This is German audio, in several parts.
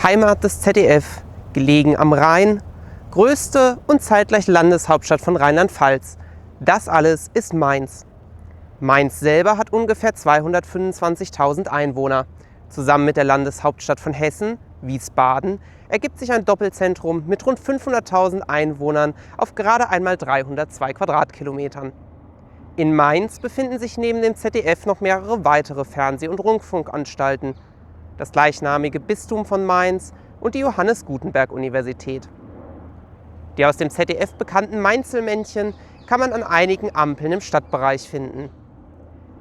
Heimat des ZDF, gelegen am Rhein, größte und zeitgleich Landeshauptstadt von Rheinland-Pfalz. Das alles ist Mainz. Mainz selber hat ungefähr 225.000 Einwohner. Zusammen mit der Landeshauptstadt von Hessen, Wiesbaden, ergibt sich ein Doppelzentrum mit rund 500.000 Einwohnern auf gerade einmal 302 Quadratkilometern. In Mainz befinden sich neben dem ZDF noch mehrere weitere Fernseh- und Rundfunkanstalten, das gleichnamige Bistum von Mainz und die Johannes Gutenberg-Universität. Die aus dem ZDF bekannten Mainzelmännchen kann man an einigen Ampeln im Stadtbereich finden.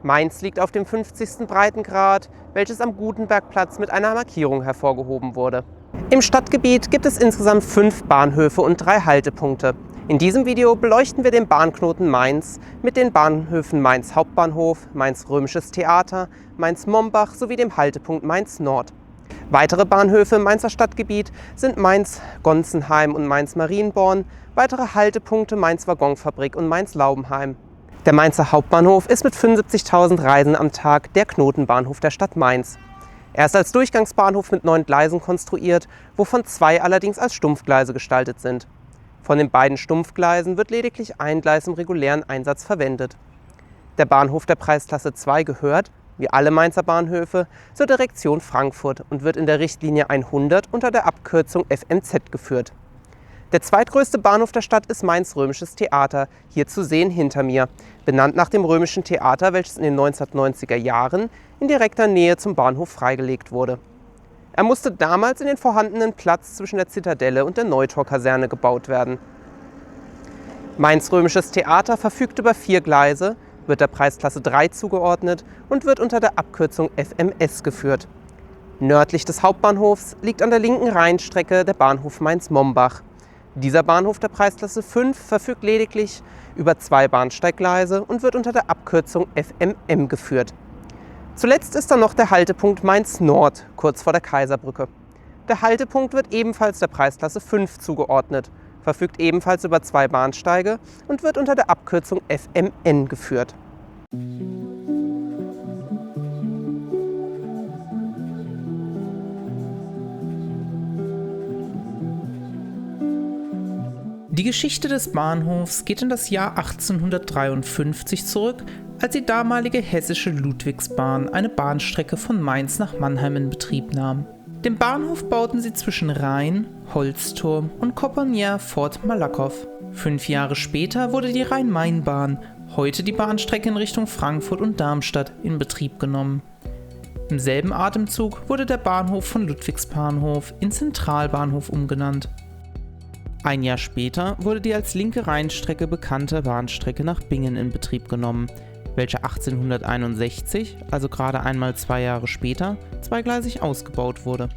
Mainz liegt auf dem 50. Breitengrad, welches am Gutenbergplatz mit einer Markierung hervorgehoben wurde. Im Stadtgebiet gibt es insgesamt 5 Bahnhöfe und 3 Haltepunkte. In diesem Video beleuchten wir den Bahnknoten Mainz mit den Bahnhöfen Mainz Hauptbahnhof, Mainz Römisches Theater, Mainz Mombach sowie dem Haltepunkt Mainz Nord. Weitere Bahnhöfe im Mainzer Stadtgebiet sind Mainz Gonsenheim und Mainz Marienborn, weitere Haltepunkte Mainz Waggonfabrik und Mainz Laubenheim. Der Mainzer Hauptbahnhof ist mit 75.000 Reisen am Tag der Knotenbahnhof der Stadt Mainz. Er ist als Durchgangsbahnhof mit 9 Gleisen konstruiert, wovon 2 allerdings als Stumpfgleise gestaltet sind. Von den beiden Stumpfgleisen wird lediglich ein Gleis im regulären Einsatz verwendet. Der Bahnhof der Preisklasse 2 gehört, wie alle Mainzer Bahnhöfe, zur Direktion Frankfurt und wird in der Richtlinie 100 unter der Abkürzung FMZ geführt. Der zweitgrößte Bahnhof der Stadt ist Mainz Römisches Theater, hier zu sehen hinter mir, benannt nach dem Römischen Theater, welches in den 1990er Jahren in direkter Nähe zum Bahnhof freigelegt wurde. Er musste damals in den vorhandenen Platz zwischen der Zitadelle und der Neutor-Kaserne gebaut werden. Mainz Römisches Theater verfügt über 4 Gleise, wird der Preisklasse 3 zugeordnet und wird unter der Abkürzung FMS geführt. Nördlich des Hauptbahnhofs liegt an der linken Rheinstrecke der Bahnhof Mainz-Mombach. Dieser Bahnhof der Preisklasse 5 verfügt lediglich über 2 Bahnsteiggleise und wird unter der Abkürzung FMM geführt. Zuletzt ist dann noch der Haltepunkt Mainz Nord, kurz vor der Kaiserbrücke. Der Haltepunkt wird ebenfalls der Preisklasse 5 zugeordnet, verfügt ebenfalls über 2 Bahnsteige und wird unter der Abkürzung FMN geführt. Die Geschichte des Bahnhofs geht in das Jahr 1853 zurück, als die damalige hessische Ludwigsbahn eine Bahnstrecke von Mainz nach Mannheim in Betrieb nahm. Den Bahnhof bauten sie zwischen Rhein, Holzturm und Compagnie-Fort Malakoff. 5 Jahre später wurde die Rhein-Main-Bahn, heute die Bahnstrecke in Richtung Frankfurt und Darmstadt, in Betrieb genommen. Im selben Atemzug wurde der Bahnhof von Ludwigsbahnhof in Zentralbahnhof umgenannt. Ein Jahr später wurde die als linke Rheinstrecke bekannte Bahnstrecke nach Bingen in Betrieb genommen, welche 1861, also gerade einmal 2 Jahre später, zweigleisig ausgebaut wurde.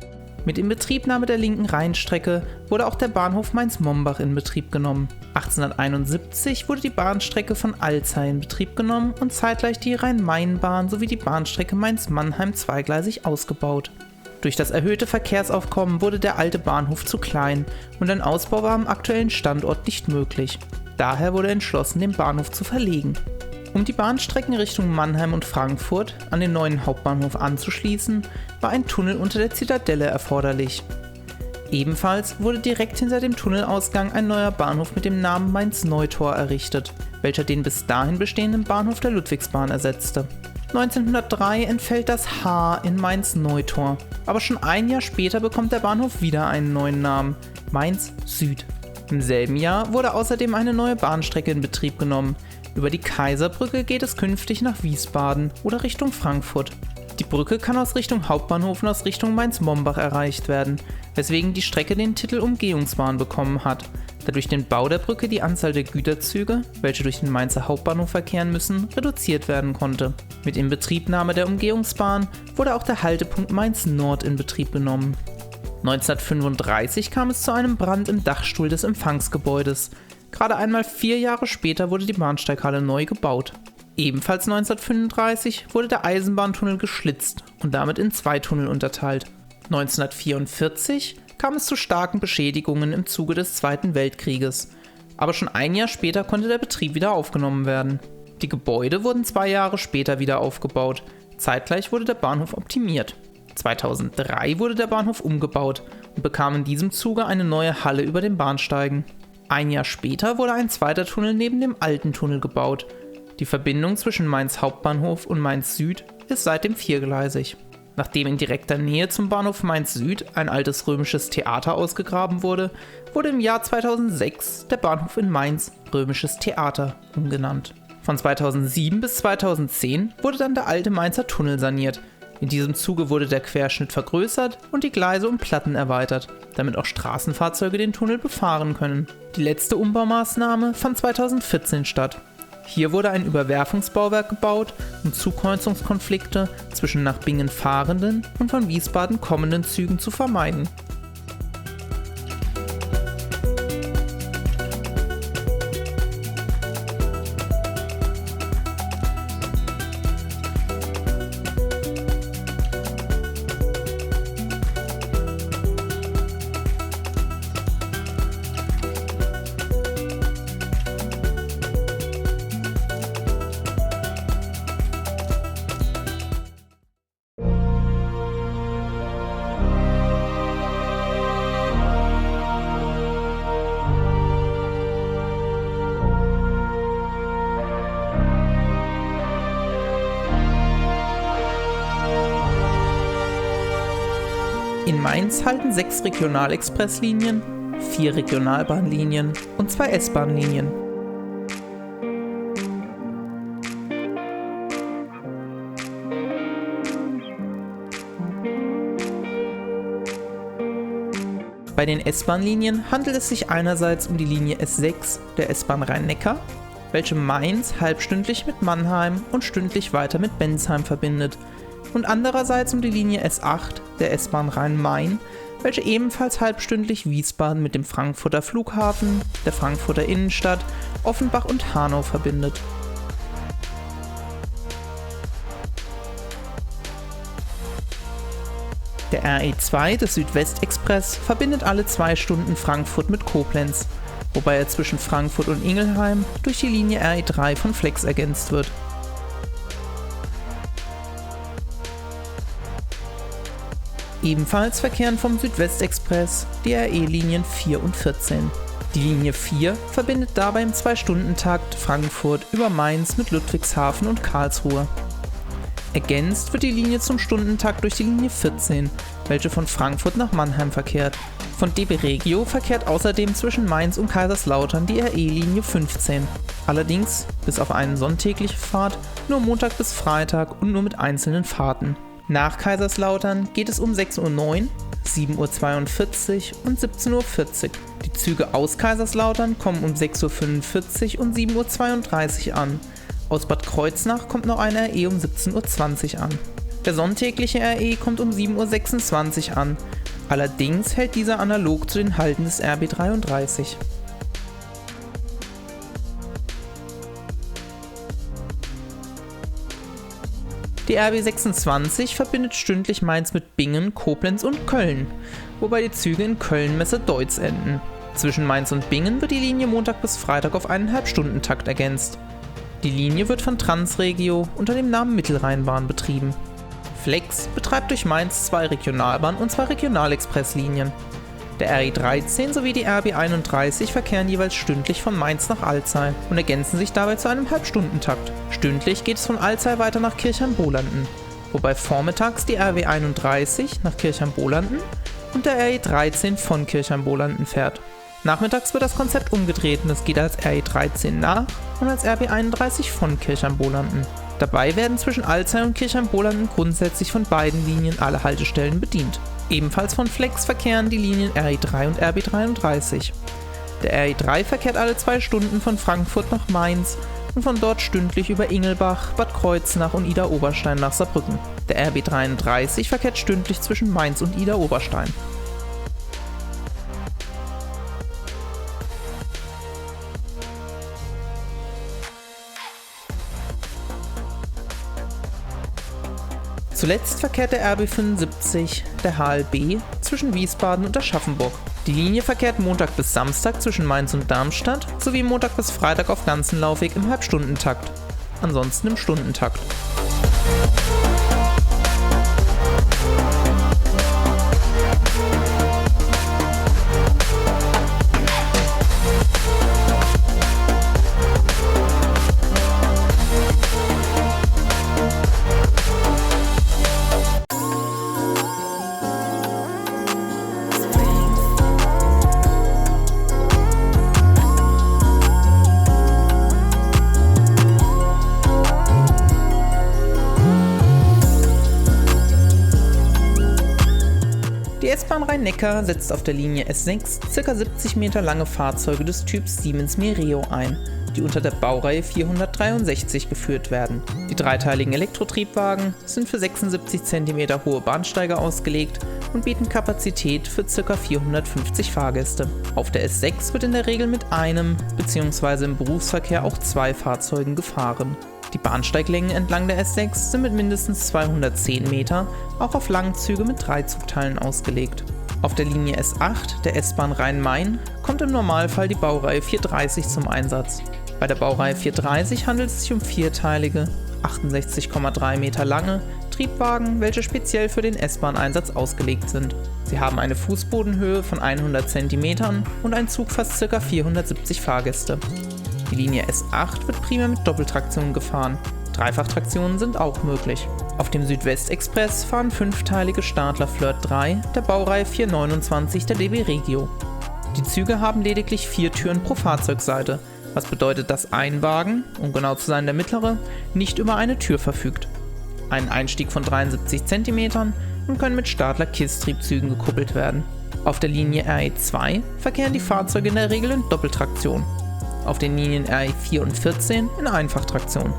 Mit Inbetriebnahme der linken Rheinstrecke wurde auch der Bahnhof Mainz-Mombach in Betrieb genommen. 1871 wurde die Bahnstrecke von Alzey in Betrieb genommen und zeitgleich die Rhein-Main-Bahn sowie die Bahnstrecke Mainz-Mannheim zweigleisig ausgebaut. Durch das erhöhte Verkehrsaufkommen wurde der alte Bahnhof zu klein und ein Ausbau war am aktuellen Standort nicht möglich. Daher wurde entschlossen, den Bahnhof zu verlegen. Um die Bahnstrecken Richtung Mannheim und Frankfurt an den neuen Hauptbahnhof anzuschließen, war ein Tunnel unter der Zitadelle erforderlich. Ebenfalls wurde direkt hinter dem Tunnelausgang ein neuer Bahnhof mit dem Namen Mainz-Neutor errichtet, welcher den bis dahin bestehenden Bahnhof der Ludwigsbahn ersetzte. 1903 entfällt das H in Mainz-Neutor, aber schon ein Jahr später bekommt der Bahnhof wieder einen neuen Namen, Mainz Süd. Im selben Jahr wurde außerdem eine neue Bahnstrecke in Betrieb genommen. Über die Kaiserbrücke geht es künftig nach Wiesbaden oder Richtung Frankfurt. Die Brücke kann aus Richtung Hauptbahnhof und aus Richtung Mainz-Mombach erreicht werden, weswegen die Strecke den Titel Umgehungsbahn bekommen hat, da durch den Bau der Brücke die Anzahl der Güterzüge, welche durch den Mainzer Hauptbahnhof verkehren müssen, reduziert werden konnte. Mit Inbetriebnahme der Umgehungsbahn wurde auch der Haltepunkt Mainz Nord in Betrieb genommen. 1935 kam es zu einem Brand im Dachstuhl des Empfangsgebäudes. Gerade einmal 4 Jahre später wurde die Bahnsteighalle neu gebaut. Ebenfalls 1935 wurde der Eisenbahntunnel geschlitzt und damit in 2 Tunnel unterteilt. 1944 kam es zu starken Beschädigungen im Zuge des Zweiten Weltkrieges. Aber schon ein Jahr später konnte der Betrieb wieder aufgenommen werden. Die Gebäude wurden 2 Jahre später wieder aufgebaut. Zeitgleich wurde der Bahnhof optimiert. 2003 wurde der Bahnhof umgebaut und bekam in diesem Zuge eine neue Halle über den Bahnsteigen. Ein Jahr später wurde ein zweiter Tunnel neben dem alten Tunnel gebaut. Die Verbindung zwischen Mainz Hauptbahnhof und Mainz Süd ist seitdem viergleisig. Nachdem in direkter Nähe zum Bahnhof Mainz Süd ein altes römisches Theater ausgegraben wurde, wurde im Jahr 2006 der Bahnhof in Mainz Römisches Theater umgenannt. Von 2007 bis 2010 wurde dann der alte Mainzer Tunnel saniert. In diesem Zuge wurde der Querschnitt vergrößert und die Gleise um Platten erweitert, damit auch Straßenfahrzeuge den Tunnel befahren können. Die letzte Umbaumaßnahme fand 2014 statt. Hier wurde ein Überwerfungsbauwerk gebaut, um Zugkreuzungskonflikte zwischen nach Bingen fahrenden und von Wiesbaden kommenden Zügen zu vermeiden. In Mainz halten 6 Regionalexpresslinien, 4 Regionalbahnlinien und 2 S-Bahnlinien. Bei den S-Bahn-Linien handelt es sich einerseits um die Linie S6 der S-Bahn Rhein-Neckar, welche Mainz halbstündlich mit Mannheim und stündlich weiter mit Bensheim verbindet, und andererseits um die Linie S8 der S-Bahn Rhein-Main, welche ebenfalls halbstündlich Wiesbaden mit dem Frankfurter Flughafen, der Frankfurter Innenstadt, Offenbach und Hanau verbindet. Der RE2 des Südwestexpress verbindet alle 2 Stunden Frankfurt mit Koblenz, wobei er zwischen Frankfurt und Ingelheim durch die Linie RE3 von Flex ergänzt wird. Ebenfalls verkehren vom Südwestexpress die RE-Linien 4 und 14. Die Linie 4 verbindet dabei im 2-Stunden-Takt Frankfurt über Mainz mit Ludwigshafen und Karlsruhe. Ergänzt wird die Linie zum Stundentakt durch die Linie 14, welche von Frankfurt nach Mannheim verkehrt. Von DB Regio verkehrt außerdem zwischen Mainz und Kaiserslautern die RE-Linie 15. Allerdings, bis auf eine sonntägliche Fahrt, nur Montag bis Freitag und nur mit einzelnen Fahrten. Nach Kaiserslautern geht es um 6:09 Uhr, 7:42 Uhr und 17:40 Uhr. Die Züge aus Kaiserslautern kommen um 6:45 Uhr und 7:32 Uhr an. Aus Bad Kreuznach kommt noch eine RE um 17:20 Uhr an. Der sonntägliche RE kommt um 7:26 Uhr an. Allerdings hält dieser analog zu den Halten des RB 33. Die RB 26 verbindet stündlich Mainz mit Bingen, Koblenz und Köln, wobei die Züge in Köln-Messe-Deutz enden. Zwischen Mainz und Bingen wird die Linie Montag bis Freitag auf 1,5-Stunden-Takt ergänzt. Die Linie wird von Transregio unter dem Namen Mittelrheinbahn betrieben. Flex betreibt durch Mainz 2 Regionalbahn- und 2 Regionalexpresslinien. Der RE13 sowie die RB 31 verkehren jeweils stündlich von Mainz nach Alzey und ergänzen sich dabei zu einem Halbstundentakt. Stündlich geht es von Alzey weiter nach Kirchheim-Bolanden, wobei vormittags die RB 31 nach Kirchheim-Bolanden und der RE13 von Kirchheim-Bolanden fährt. Nachmittags wird das Konzept umgedreht und es geht als RE13 nach und als RB 31 von Kirchheim-Bolanden. Dabei werden zwischen Alzey und Kirchheim-Bolanden grundsätzlich von beiden Linien alle Haltestellen bedient. Ebenfalls von Flex verkehren die Linien RE3 und RB 33. Der RE3 verkehrt alle 2 Stunden von Frankfurt nach Mainz und von dort stündlich über Ingelbach, Bad Kreuznach und Idar-Oberstein nach Saarbrücken. Der RB 33 verkehrt stündlich zwischen Mainz und Idar-Oberstein. Zuletzt verkehrt der RB 75, der HLB, zwischen Wiesbaden und Aschaffenburg. Die Linie verkehrt Montag bis Samstag zwischen Mainz und Darmstadt sowie Montag bis Freitag auf ganzen Laufweg im Halbstundentakt, ansonsten im Stundentakt. Die S-Bahn Rhein-Neckar setzt auf der Linie S6 ca. 70 Meter lange Fahrzeuge des Typs Siemens Mireo ein, die unter der Baureihe 463 geführt werden. Die dreiteiligen Elektrotriebwagen sind für 76 cm hohe Bahnsteige ausgelegt und bieten Kapazität für ca. 450 Fahrgäste. Auf der S6 wird in der Regel mit einem bzw. im Berufsverkehr auch 2 Fahrzeugen gefahren. Die Bahnsteiglängen entlang der S6 sind mit mindestens 210 Meter auch auf Langzüge mit 3 Zugteilen ausgelegt. Auf der Linie S8 der S-Bahn Rhein-Main kommt im Normalfall die Baureihe 430 zum Einsatz. Bei der Baureihe 430 handelt es sich um vierteilige, 68,3 Meter lange Triebwagen, welche speziell für den S-Bahn-Einsatz ausgelegt sind. Sie haben eine Fußbodenhöhe von 100 cm und ein Zugfass ca. 470 Fahrgäste. Die Linie S8 wird primär mit Doppeltraktion gefahren. Dreifachtraktionen sind auch möglich. Auf dem Südwestexpress fahren fünfteilige Stadler Flirt 3 der Baureihe 429 der DB Regio. Die Züge haben lediglich 4 Türen pro Fahrzeugseite, was bedeutet, dass ein Wagen, um genau zu sein der mittlere, nicht über eine Tür verfügt. Einen Einstieg von 73 cm und können mit Stadler-KISS-Triebzügen gekuppelt werden. Auf der Linie RE2 verkehren die Fahrzeuge in der Regel in Doppeltraktion. Auf den Linien RE4 und 14 in Einfachtraktion.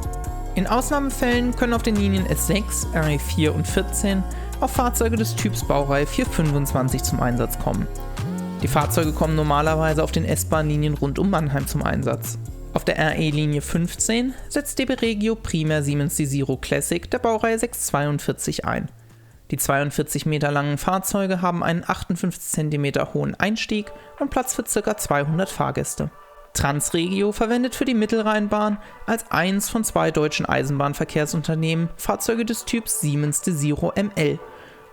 In Ausnahmefällen können auf den Linien S6, RE4 und 14 auch Fahrzeuge des Typs Baureihe 425 zum Einsatz kommen. Die Fahrzeuge kommen normalerweise auf den S-Bahn-Linien rund um Mannheim zum Einsatz. Auf der RE-Linie 15 setzt DB Regio primär Siemens Desiro Classic der Baureihe 642 ein. Die 42 Meter langen Fahrzeuge haben einen 58 cm hohen Einstieg und Platz für ca. 200 Fahrgäste. Transregio verwendet für die Mittelrheinbahn als eins von 2 deutschen Eisenbahnverkehrsunternehmen Fahrzeuge des Typs Siemens Desiro ML,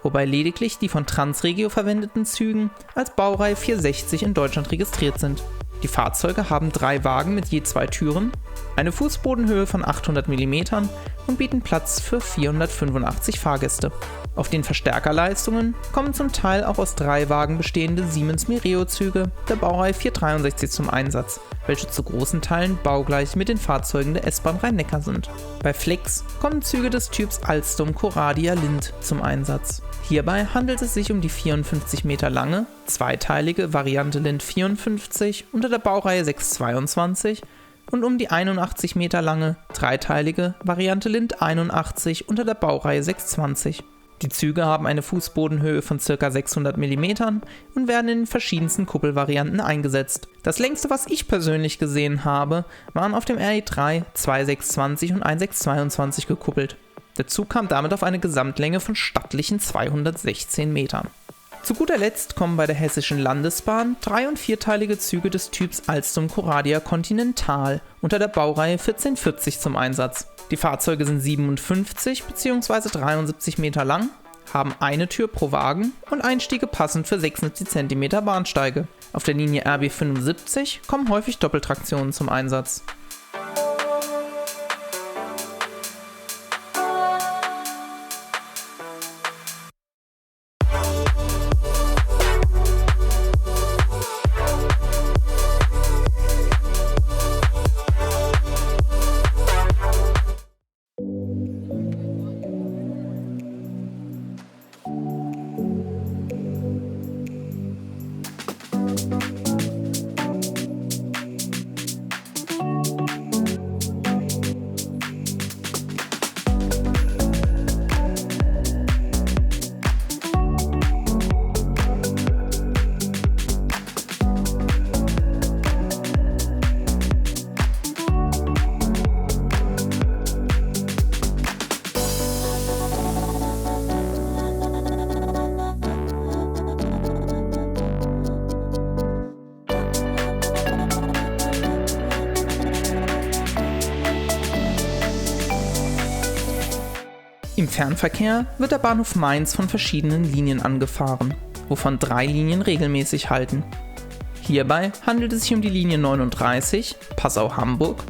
wobei lediglich die von Transregio verwendeten Zügen als Baureihe 460 in Deutschland registriert sind. Die Fahrzeuge haben 3 Wagen mit je 2 Türen, eine Fußbodenhöhe von 800 mm und bieten Platz für 485 Fahrgäste. Auf den Verstärkerleistungen kommen zum Teil auch aus 3 Wagen bestehende Siemens Mireo-Züge der Baureihe 463 zum Einsatz, welche zu großen Teilen baugleich mit den Fahrzeugen der S-Bahn Rhein-Neckar sind. Bei Flex kommen Züge des Typs Alstom Coradia Lind zum Einsatz. Hierbei handelt es sich um die 54 Meter lange, zweiteilige Variante Lind 54 unter der Baureihe 622 und um die 81 Meter lange, dreiteilige Variante Lind 81 unter der Baureihe 620. Die Züge haben eine Fußbodenhöhe von ca. 600 mm und werden in den verschiedensten Kuppelvarianten eingesetzt. Das längste, was ich persönlich gesehen habe, waren auf dem RE3 2620 und 1622 gekuppelt. Der Zug kam damit auf eine Gesamtlänge von stattlichen 216 Metern. Zu guter Letzt kommen bei der Hessischen Landesbahn 3- und 4-teilige Züge des Typs Alstom Coradia Continental unter der Baureihe 1440 zum Einsatz. Die Fahrzeuge sind 57 bzw. 73 Meter lang, haben eine Tür pro Wagen und Einstiege passend für 76 cm Bahnsteige. Auf der Linie RB 75 kommen häufig Doppeltraktionen zum Einsatz. Im Fernverkehr wird der Bahnhof Mainz von verschiedenen Linien angefahren, wovon 3 Linien regelmäßig halten. Hierbei handelt es sich um die Linie 39 Passau-Hamburg,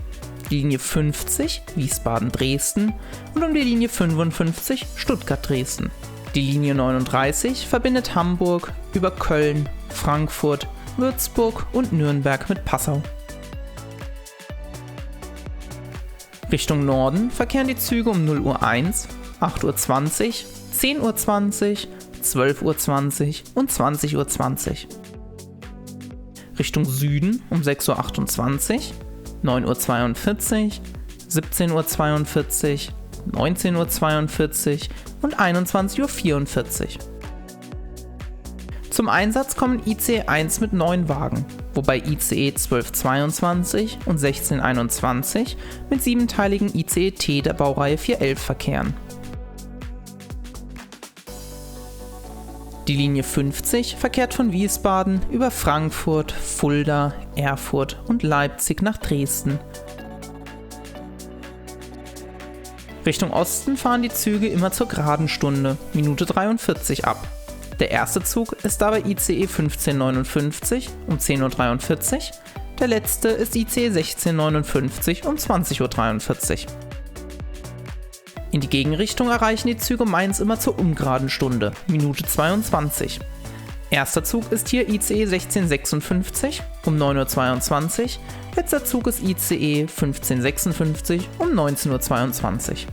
die Linie 50 Wiesbaden-Dresden und um die Linie 55 Stuttgart-Dresden. Die Linie 39 verbindet Hamburg über Köln, Frankfurt, Würzburg und Nürnberg mit Passau. Richtung Norden verkehren die Züge um 0:01 Uhr, 8:20 Uhr, 10:20 Uhr, 12:20 und 20:20 Uhr. Richtung Süden um 6:28 Uhr, 9:42 Uhr, 17:42 Uhr, 19:42 Uhr und 21:44 Uhr. Zum Einsatz kommen ICE 1 mit 9 Wagen, wobei ICE 1222 und 1621 mit 7-teiligen ICE-T der Baureihe 411 verkehren. Die Linie 50 verkehrt von Wiesbaden über Frankfurt, Fulda, Erfurt und Leipzig nach Dresden. Richtung Osten fahren die Züge immer zur geraden Stunde, Minute 43 ab. Der erste Zug ist dabei ICE 1559 um 10:43 Uhr, der letzte ist ICE 1659 um 20:43 Uhr. In die Gegenrichtung erreichen die Züge Mainz immer zur ungeraden Stunde, Minute 22. Erster Zug ist hier ICE 1656 um 9:22 Uhr, letzter Zug ist ICE 1556 um 19:22 Uhr.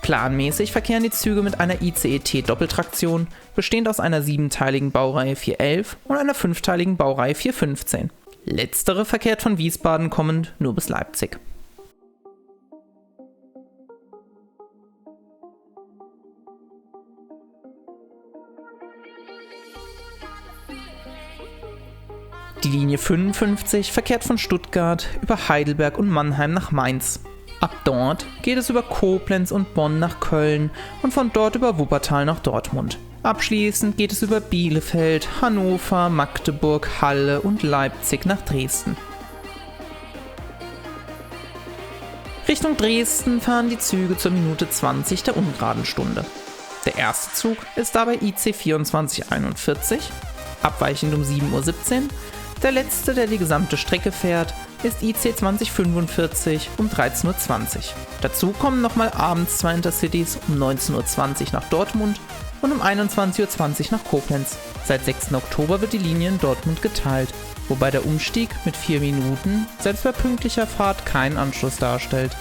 Planmäßig verkehren die Züge mit einer ICE-T-Doppeltraktion, bestehend aus einer 7-teiligen Baureihe 411 und einer 5-teiligen Baureihe 415. Letztere verkehrt von Wiesbaden kommend nur bis Leipzig. Die Linie 55 verkehrt von Stuttgart über Heidelberg und Mannheim nach Mainz. Ab dort geht es über Koblenz und Bonn nach Köln und von dort über Wuppertal nach Dortmund. Abschließend geht es über Bielefeld, Hannover, Magdeburg, Halle und Leipzig nach Dresden. Richtung Dresden fahren die Züge zur Minute 20 der ungeraden Stunde. Der erste Zug ist dabei IC 2441, abweichend um 7:17 Uhr. Der letzte, der die gesamte Strecke fährt, ist IC 2045 um 13:20 Uhr. Dazu kommen nochmal abends 2 Intercities um 19:20 Uhr nach Dortmund und um 21:20 Uhr nach Koblenz. Seit 6. Oktober wird die Linie in Dortmund geteilt, wobei der Umstieg mit 4 Minuten selbst bei pünktlicher Fahrt keinen Anschluss darstellt.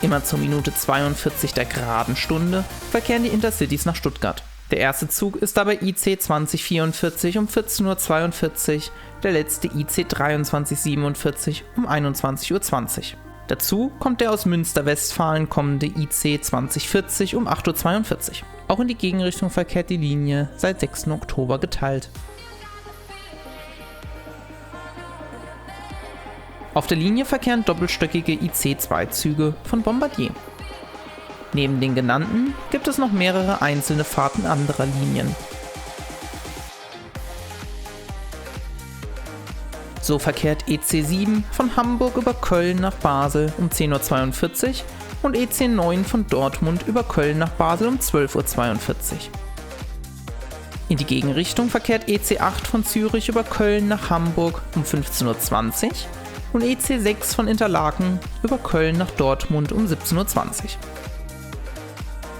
Immer zur Minute 42 der geraden Stunde verkehren die Intercities nach Stuttgart. Der erste Zug ist dabei IC 2044 um 14:42 Uhr, der letzte IC 2347 um 21:20 Uhr. Dazu kommt der aus Münster-Westfalen kommende IC 2040 um 8:42 Uhr. Auch in die Gegenrichtung verkehrt die Linie seit 6. Oktober geteilt. Auf der Linie verkehren doppelstöckige IC2-Züge von Bombardier. Neben den genannten gibt es noch mehrere einzelne Fahrten anderer Linien. So verkehrt EC7 von Hamburg über Köln nach Basel um 10:42 Uhr und EC9 von Dortmund über Köln nach Basel um 12:42 Uhr. In die Gegenrichtung verkehrt EC8 von Zürich über Köln nach Hamburg um 15:20 Uhr und EC6 von Interlaken über Köln nach Dortmund um 17:20 Uhr.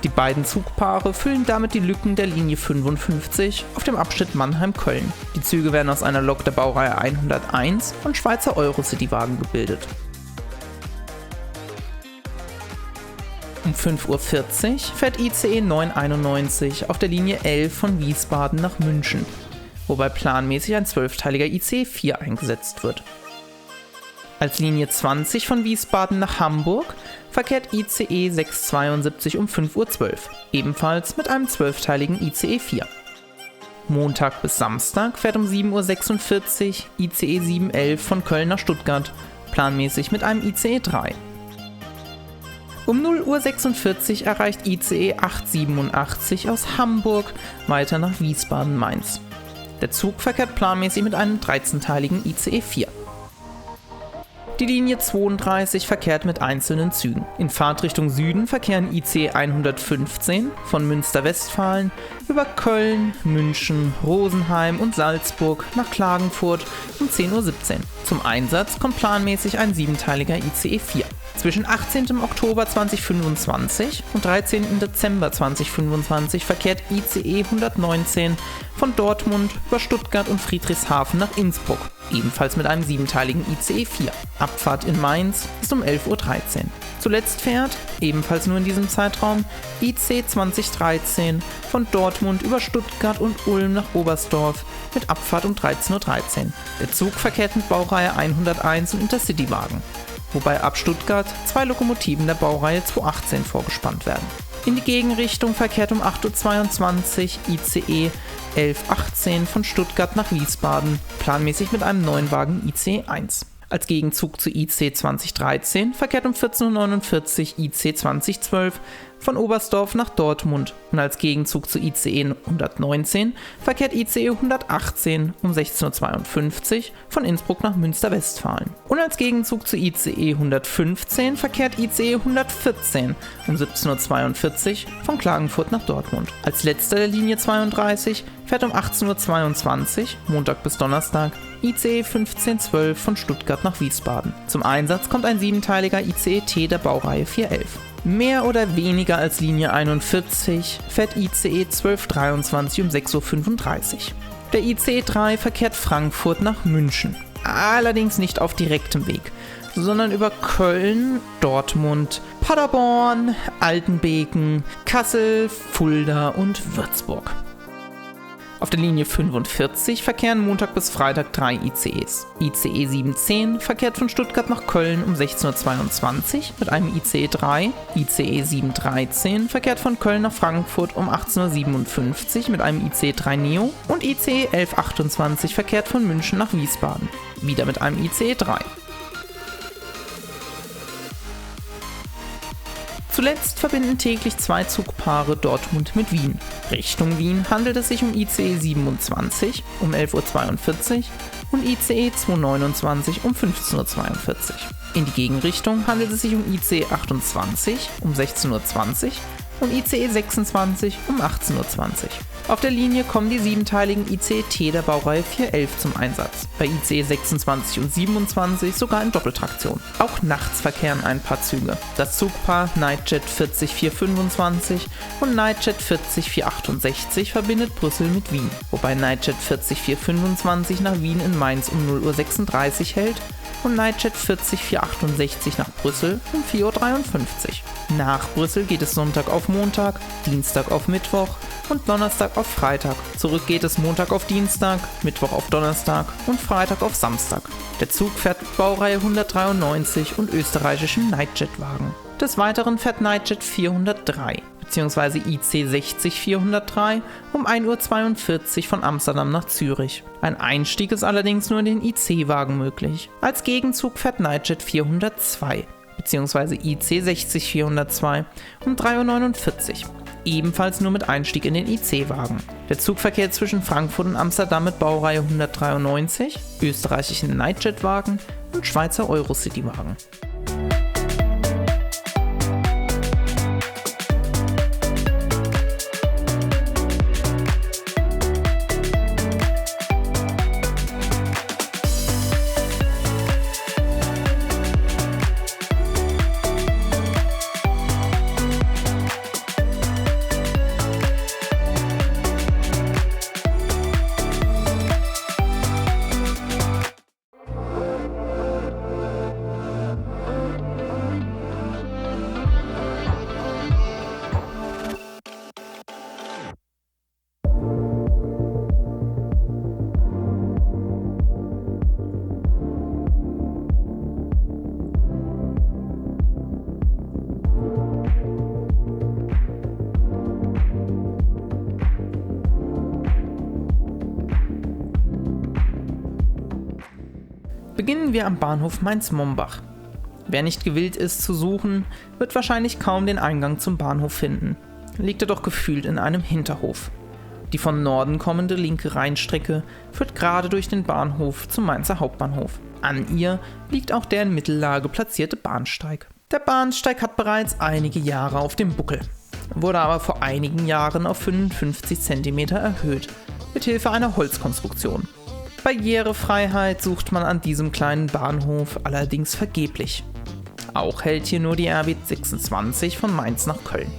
Die beiden Zugpaare füllen damit die Lücken der Linie 55 auf dem Abschnitt Mannheim-Köln. Die Züge werden aus einer Lok der Baureihe 101 und Schweizer Eurocity-Wagen gebildet. Um 5:40 Uhr fährt ICE 991 auf der Linie 11 von Wiesbaden nach München, wobei planmäßig ein 12-teiliger ICE 4 eingesetzt wird. Als Linie 20 von Wiesbaden nach Hamburg verkehrt ICE 672 um 5:12 Uhr, ebenfalls mit einem 12-teiligen ICE 4. Montag bis Samstag fährt um 7:46 Uhr ICE 711 von Köln nach Stuttgart, planmäßig mit einem ICE 3. Um 0:46 Uhr erreicht ICE 887 aus Hamburg weiter nach Wiesbaden-Mainz. Der Zug verkehrt planmäßig mit einem 13-teiligen ICE 4. Die Linie 32 verkehrt mit einzelnen Zügen. In Fahrtrichtung Süden verkehren ICE 115 von Münster-Westfalen über Köln, München, Rosenheim und Salzburg nach Klagenfurt um 10:17 Uhr. Zum Einsatz kommt planmäßig ein 7-teiliger ICE 4. Zwischen 18. Oktober 2025 und 13. Dezember 2025 verkehrt ICE 119 von Dortmund über Stuttgart und Friedrichshafen nach Innsbruck, ebenfalls mit einem 7-teiligen ICE 4. Abfahrt in Mainz ist um 11:13 Uhr. Zuletzt fährt, ebenfalls nur in diesem Zeitraum, IC 2013 von Dortmund über Stuttgart und Ulm nach Oberstdorf mit Abfahrt um 13:13 Uhr. Der Zug verkehrt mit Baureihe 101 und Intercitywagen, wobei ab Stuttgart 2 Lokomotiven der Baureihe 218 vorgespannt werden. In die Gegenrichtung verkehrt um 8:22 Uhr ICE 1118 von Stuttgart nach Wiesbaden, planmäßig mit einem 9-Wagen ICE 1. Als Gegenzug zu IC 2013 verkehrt um 14:49 Uhr IC 2012 von Oberstdorf nach Dortmund und als Gegenzug zu ICE 119 verkehrt ICE 118 um 16:52 Uhr von Innsbruck nach Münster-Westfalen. Und als Gegenzug zu ICE 115 verkehrt ICE 114 um 17:42 Uhr von Klagenfurt nach Dortmund. Als letzter der Linie 32 fährt um 18:22 Uhr, Montag bis Donnerstag, ICE 1512 von Stuttgart nach Wiesbaden. Zum Einsatz kommt ein 7-teiliger ICE-T der Baureihe 411. Mehr oder weniger als Linie 41 fährt ICE 1223 um 6:35 Uhr. Der ICE 3 verkehrt Frankfurt nach München, allerdings nicht auf direktem Weg, sondern über Köln, Dortmund, Paderborn, Altenbeken, Kassel, Fulda und Würzburg. Auf der Linie 45 verkehren Montag bis Freitag 3 ICEs. ICE 710 verkehrt von Stuttgart nach Köln um 16:22 Uhr mit einem ICE 3. ICE 713 verkehrt von Köln nach Frankfurt um 18:57 Uhr mit einem ICE 3 Neo. Und ICE 1128 verkehrt von München nach Wiesbaden, wieder mit einem ICE 3. Zuletzt verbinden täglich 2 Zugpaare Dortmund mit Wien. Richtung Wien handelt es sich um ICE 27 um 11:42 Uhr und ICE 229 um 15:42 Uhr. In die Gegenrichtung handelt es sich um ICE 28 um 16:20 Uhr und ICE 26 um 18:20 Uhr. Auf der Linie kommen die 7-teiligen ICE-T der Baureihe 411 zum Einsatz. Bei ICE 26 und 27 sogar in Doppeltraktion. Auch nachts verkehren ein paar Züge. Das Zugpaar Nightjet 40425 und Nightjet 40468 verbindet Brüssel mit Wien, wobei Nightjet 40425 nach Wien in Mainz um 0:36 Uhr hält und Nightjet 40468 nach Brüssel um 4:53 Uhr. Nach Brüssel geht es Sonntag auf Montag, Dienstag auf Mittwoch und Donnerstag auf Freitag. Zurück geht es Montag auf Dienstag, Mittwoch auf Donnerstag und Freitag auf Samstag. Der Zug fährt mit Baureihe 193 und österreichischen Nightjet-Wagen. Des Weiteren fährt Nightjet 403 bzw. IC 60403 um 1:42 Uhr von Amsterdam nach Zürich. Ein Einstieg ist allerdings nur in den IC-Wagen möglich. Als Gegenzug fährt Nightjet 402 bzw. IC 60402 um 3:49 Uhr. Ebenfalls nur mit Einstieg in den IC-Wagen. Der Zug verkehrt zwischen Frankfurt und Amsterdam mit Baureihe 193, österreichischen Nightjet-Wagen und Schweizer Eurocity-Wagen. Beginnen wir am Bahnhof Mainz-Mombach. Wer nicht gewillt ist zu suchen, wird wahrscheinlich kaum den Eingang zum Bahnhof finden. Liegt er doch gefühlt in einem Hinterhof. Die von Norden kommende linke Rheinstrecke führt gerade durch den Bahnhof zum Mainzer Hauptbahnhof. An ihr liegt auch der in Mittellage platzierte Bahnsteig. Der Bahnsteig hat bereits einige Jahre auf dem Buckel, wurde aber vor einigen Jahren auf 55 cm erhöht, mithilfe einer Holzkonstruktion. Barrierefreiheit sucht man an diesem kleinen Bahnhof allerdings vergeblich. Auch hält hier nur die RB 26 von Mainz nach Köln.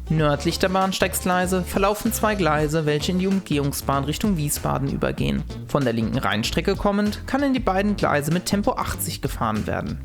Nördlich der Bahnsteigsgleise verlaufen 2 Gleise, welche in die Umgehungsbahn Richtung Wiesbaden übergehen. Von der linken Rheinstrecke kommend kann in die beiden Gleise mit Tempo 80 gefahren werden.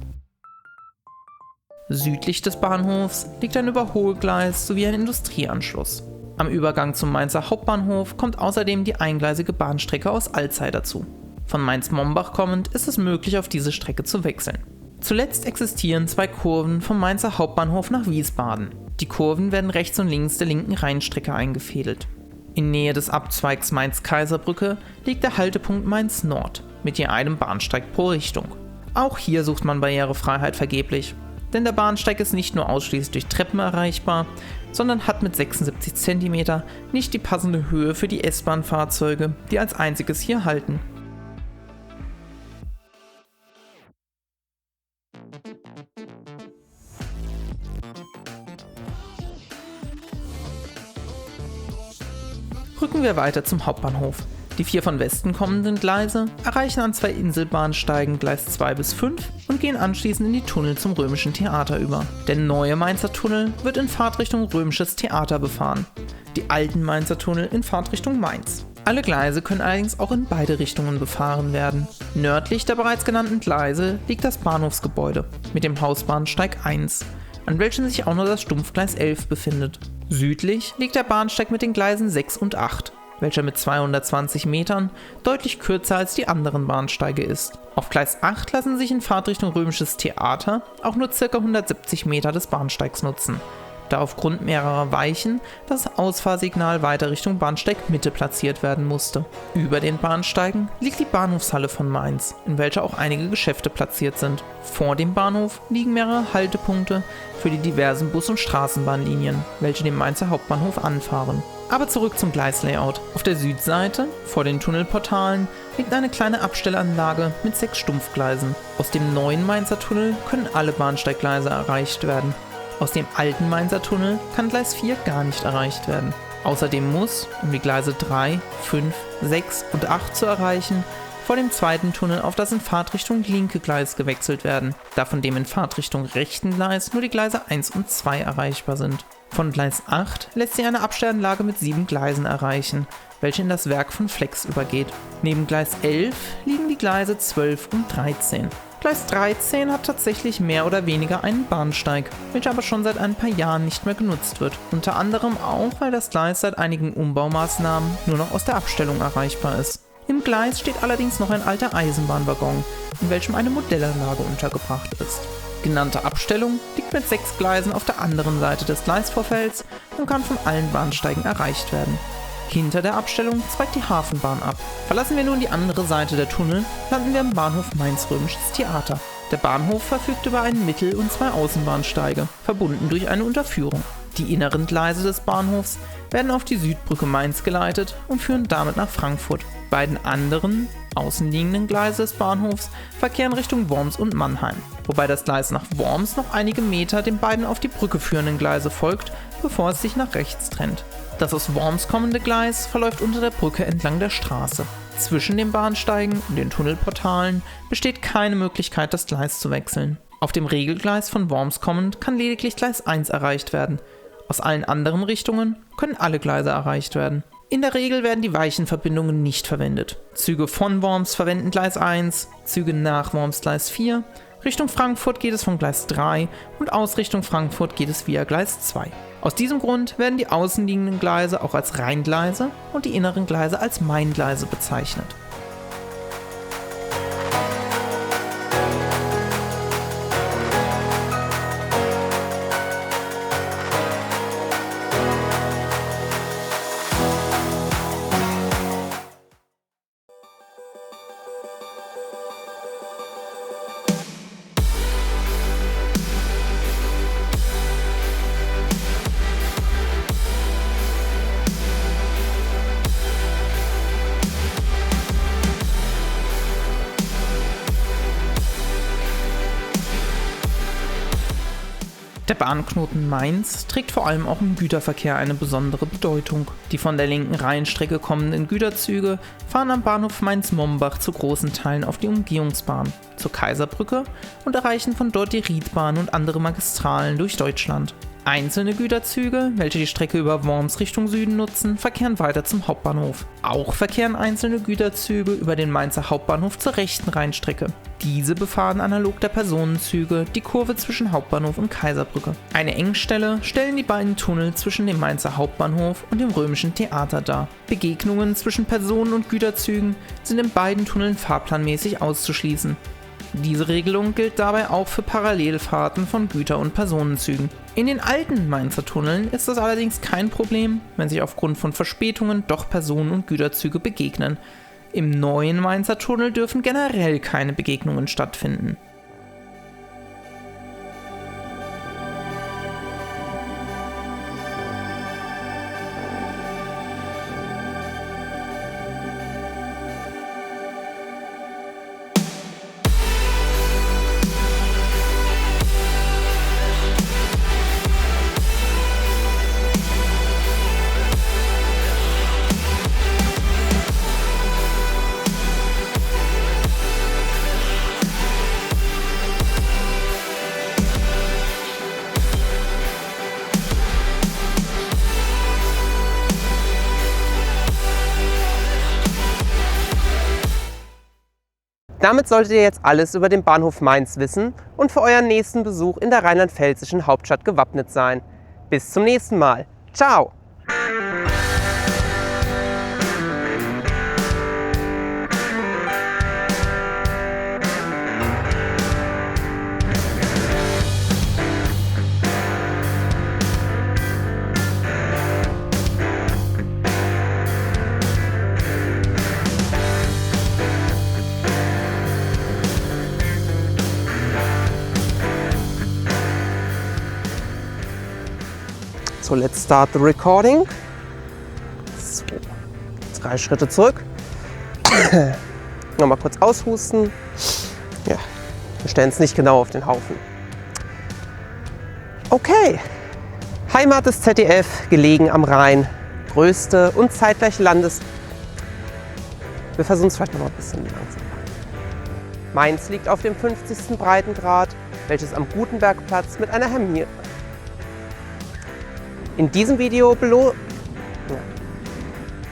Südlich des Bahnhofs liegt ein Überholgleis sowie ein Industrieanschluss. Am Übergang zum Mainzer Hauptbahnhof kommt außerdem die eingleisige Bahnstrecke aus Alzey dazu. Von Mainz-Mombach kommend ist es möglich, auf diese Strecke zu wechseln. Zuletzt existieren 2 Kurven vom Mainzer Hauptbahnhof nach Wiesbaden. Die Kurven werden rechts und links der linken Rheinstrecke eingefädelt. In Nähe des Abzweigs Mainz-Kaiserbrücke liegt der Haltepunkt Mainz Nord mit je einem Bahnsteig pro Richtung. Auch hier sucht man Barrierefreiheit vergeblich, denn der Bahnsteig ist nicht nur ausschließlich durch Treppen erreichbar, sondern hat mit 76 cm nicht die passende Höhe für die S-Bahn-Fahrzeuge, die als einziges hier halten. Rücken wir weiter zum Hauptbahnhof. Die 4 von Westen kommenden Gleise erreichen an 2 Inselbahnsteigen Gleis 2 bis 5 und gehen anschließend in die Tunnel zum Römischen Theater über. Der neue Mainzer Tunnel wird in Fahrtrichtung Römisches Theater befahren, die alten Mainzer Tunnel in Fahrtrichtung Mainz. Alle Gleise können allerdings auch in beide Richtungen befahren werden. Nördlich der bereits genannten Gleise liegt das Bahnhofsgebäude mit dem Hausbahnsteig 1, an welchem sich auch nur das Stumpfgleis 11 befindet. Südlich liegt der Bahnsteig mit den Gleisen 6 und 8, welcher mit 220 Metern deutlich kürzer als die anderen Bahnsteige ist. Auf Gleis 8 lassen sich in Fahrtrichtung Römisches Theater auch nur ca. 170 Meter des Bahnsteigs nutzen, da aufgrund mehrerer Weichen das Ausfahrsignal weiter Richtung Bahnsteig Mitte platziert werden musste. Über den Bahnsteigen liegt die Bahnhofshalle von Mainz, in welcher auch einige Geschäfte platziert sind. Vor dem Bahnhof liegen mehrere Haltepunkte für die diversen Bus- und Straßenbahnlinien, welche den Mainzer Hauptbahnhof anfahren. Aber zurück zum Gleislayout. Auf der Südseite, vor den Tunnelportalen, liegt eine kleine Abstellanlage mit 6 Stumpfgleisen. Aus dem neuen Mainzer Tunnel können alle Bahnsteiggleise erreicht werden. Aus dem alten Mainzer Tunnel kann Gleis 4 gar nicht erreicht werden. Außerdem muss, um die Gleise 3, 5, 6 und 8 zu erreichen, vor dem zweiten Tunnel auf das in Fahrtrichtung linke Gleis gewechselt werden, da von dem in Fahrtrichtung rechten Gleis nur die Gleise 1 und 2 erreichbar sind. Von Gleis 8 lässt sich eine Abstellanlage mit 7 Gleisen erreichen, welche in das Werk von Flex übergeht. Neben Gleis 11 liegen die Gleise 12 und 13. Gleis 13 hat tatsächlich mehr oder weniger einen Bahnsteig, welcher aber schon seit ein paar Jahren nicht mehr genutzt wird. Unter anderem auch, weil das Gleis seit einigen Umbaumaßnahmen nur noch aus der Abstellung erreichbar ist. Im Gleis steht allerdings noch ein alter Eisenbahnwaggon, in welchem eine Modellanlage untergebracht ist. Genannte Abstellung liegt mit 6 Gleisen auf der anderen Seite des Gleisvorfelds und kann von allen Bahnsteigen erreicht werden. Hinter der Abstellung zweigt die Hafenbahn ab. Verlassen wir nun die andere Seite der Tunnel, landen wir am Bahnhof Mainz-Römisches Theater. Der Bahnhof verfügt über einen Mittel- und 2 Außenbahnsteige, verbunden durch eine Unterführung. Die inneren Gleise des Bahnhofs werden auf die Südbrücke Mainz geleitet und führen damit nach Frankfurt. Die beiden anderen, außenliegenden Gleise des Bahnhofs verkehren Richtung Worms und Mannheim, wobei das Gleis nach Worms noch einige Meter den beiden auf die Brücke führenden Gleise folgt, bevor es sich nach rechts trennt. Das aus Worms kommende Gleis verläuft unter der Brücke entlang der Straße. Zwischen den Bahnsteigen und den Tunnelportalen besteht keine Möglichkeit, das Gleis zu wechseln. Auf dem Regelgleis von Worms kommend kann lediglich Gleis 1 erreicht werden. Aus allen anderen Richtungen können alle Gleise erreicht werden. In der Regel werden die Weichenverbindungen nicht verwendet. Züge von Worms verwenden Gleis 1, Züge nach Worms Gleis 4, Richtung Frankfurt geht es von Gleis 3 und aus Richtung Frankfurt geht es via Gleis 2. Aus diesem Grund werden die außenliegenden Gleise auch als Rheingleise und die inneren Gleise als Maingleise bezeichnet. Der Bahnknoten Mainz trägt vor allem auch im Güterverkehr eine besondere Bedeutung. Die von der linken Rheinstrecke kommenden Güterzüge fahren am Bahnhof Mainz-Mombach zu großen Teilen auf die Umgehungsbahn, zur Kaiserbrücke und erreichen von dort die Riedbahn und andere Magistralen durch Deutschland. Einzelne Güterzüge, welche die Strecke über Worms Richtung Süden nutzen, verkehren weiter zum Hauptbahnhof. Auch verkehren einzelne Güterzüge über den Mainzer Hauptbahnhof zur rechten Rheinstrecke. Diese befahren analog der Personenzüge die Kurve zwischen Hauptbahnhof und Kaiserbrücke. Eine Engstelle stellen die beiden Tunnel zwischen dem Mainzer Hauptbahnhof und dem Römischen Theater dar. Begegnungen zwischen Personen- und Güterzügen sind in beiden Tunneln fahrplanmäßig auszuschließen. Diese Regelung gilt dabei auch für Parallelfahrten von Güter- und Personenzügen. In den alten Mainzer Tunneln ist das allerdings kein Problem, wenn sich aufgrund von Verspätungen doch Personen- und Güterzüge begegnen. Im neuen Mainzer Tunnel dürfen generell keine Begegnungen stattfinden. Damit solltet ihr jetzt alles über den Bahnhof Mainz wissen und für euren nächsten Besuch in der rheinland-pfälzischen Hauptstadt gewappnet sein. Bis zum nächsten Mal. Ciao! So, let's start the recording. So, 3 Schritte zurück. Nochmal kurz aushusten. Ja, wir stellen es nicht genau auf den Haufen. Okay. Heimat des ZDF, gelegen am Rhein. Größte und zeitgleich Wir versuchen es vielleicht noch ein bisschen langsamer. Mainz liegt auf dem 50. Breitengrad, welches am Gutenbergplatz mit einer Hermie. In diesem Video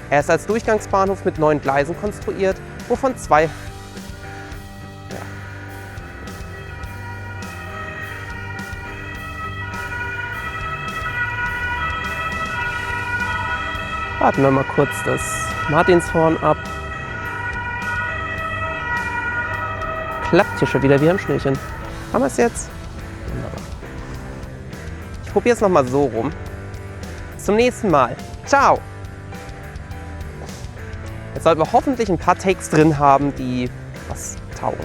Er ist als Durchgangsbahnhof mit 9 Gleisen konstruiert, wovon 2 Warten wir mal kurz das Martinshorn ab. Klappt hier schon wieder wie am Schnürchen. Haben wir es jetzt? Wunderbar. Ich probiere es nochmal so rum. Bis zum nächsten Mal. Ciao! Jetzt sollten wir hoffentlich ein paar Takes drin haben, die was taugen.